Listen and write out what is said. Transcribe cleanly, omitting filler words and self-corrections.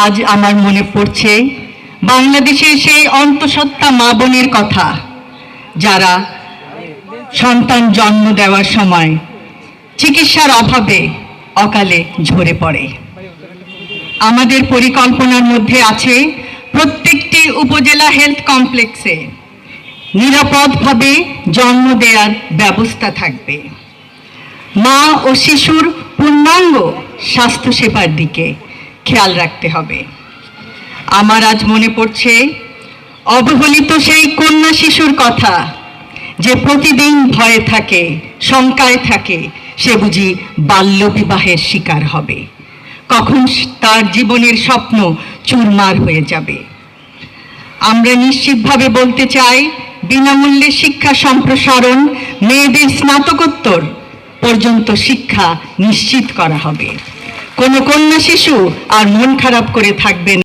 আজ আমার মনে পড়ছে বাংলাদেশের সেই অন্তঃসত্ত্বা মা বোনের কথা, যারা সন্তান জন্ম দেওয়ার সময় চিকিৎসার অভাবে অকালে ঝরে পড়ে। আমাদের পরিকল্পনার মধ্যে আছে প্রত্যেকটি উপজেলা হেলথ কমপ্লেক্সে নিরাপদভাবে জন্ম দেওয়ার ব্যবস্থা থাকবে। মা ও শিশুর পূর্ণাঙ্গ স্বাস্থ্যসেবার দিকে খেয়াল রাখতে হবে। আমার আজ মনে পড়ছে অবহেলিত সেই কন্যা শিশুর কথা, যে প্রতিদিন ভয়ে থাকে, শঙ্কায় থাকে সে বুঝি বাল্যবিবাহের শিকার হবে, কখন তার জীবনের স্বপ্ন চুরমার হয়ে যাবে। আমরা নিশ্চিতভাবে বলতে চাই, বিনামূল্যে শিক্ষা সম্প্রসারণ, মেয়েদের স্নাতকোত্তর পর্যন্ত শিক্ষা নিশ্চিত করা হবে। কোনো কন্যা শিশু আর মন খারাপ করে থাকবে না।